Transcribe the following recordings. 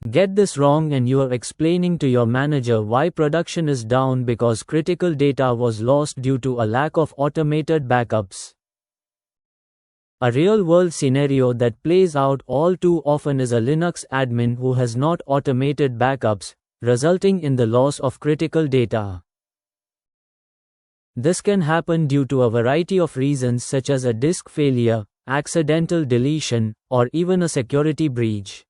Get this wrong and you are explaining to your manager why production is down because critical data was lost due to a lack of automated backups. A real-world scenario that plays out all too often is a Linux admin who has not automated backups, resulting in the loss of critical data. This can happen due to a variety of reasons such as a disk failure, accidental deletion, or even a security breach.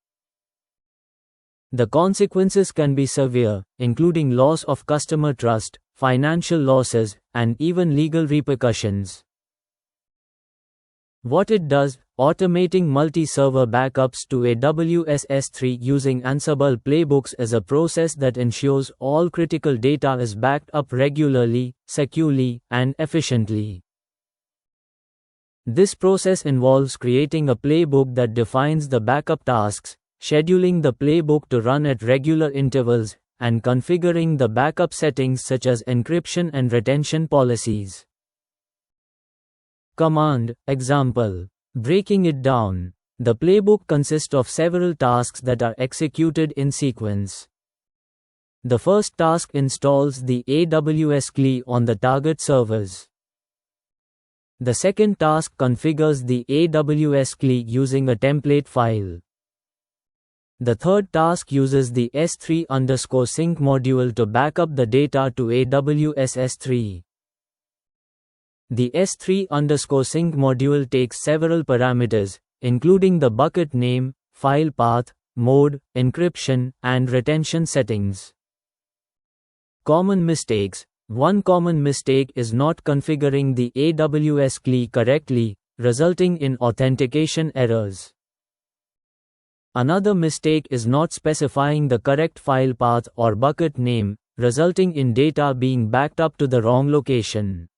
The consequences can be severe, including loss of customer trust, financial losses, and even legal repercussions. What it does: automating multi-server backups to AWS S3 using Ansible playbooks is a process that ensures all critical data is backed up regularly, securely, and efficiently. This process involves creating a playbook that defines the backup tasks, scheduling the playbook to run at regular intervals, and configuring the backup settings such as encryption and retention policies. Command, example. Breaking it down. The playbook consists of several tasks that are executed in sequence. The first task installs the AWS CLI on the target servers. The second task configures the AWS CLI using a template file. The third task uses the S3_sync module to backup the data to AWS S3. The S3_sync module takes several parameters, including the bucket name, file path, mode, encryption, and retention settings. Common mistakes. One common mistake is not configuring the AWS CLI correctly, resulting in authentication errors. Another mistake is not specifying the correct file path or bucket name, resulting in data being backed up to the wrong location.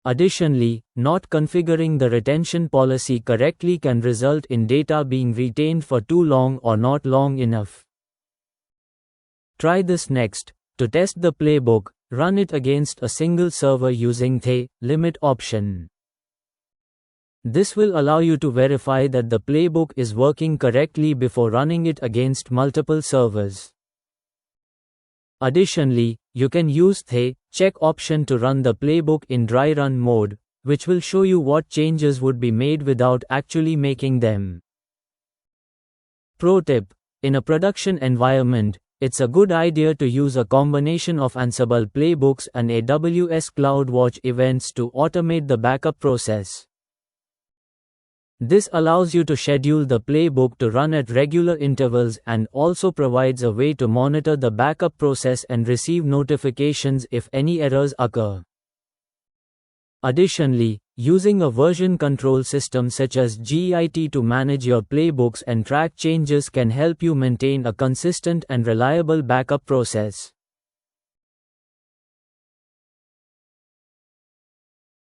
Additionally, not configuring the retention policy correctly can result in data being retained for too long or not long enough. Try this next. To test the playbook, run it against a single server using the limit option. This will allow you to verify that the playbook is working correctly before running it against multiple servers. Additionally, you can use the check option to run the playbook in dry run mode, which will show you what changes would be made without actually making them. Pro tip: in a production environment, it's a good idea to use a combination of Ansible playbooks and AWS CloudWatch events to automate the backup process. This allows you to schedule the playbook to run at regular intervals and also provides a way to monitor the backup process and receive notifications if any errors occur. Additionally, using a version control system such as Git to manage your playbooks and track changes can help you maintain a consistent and reliable backup process.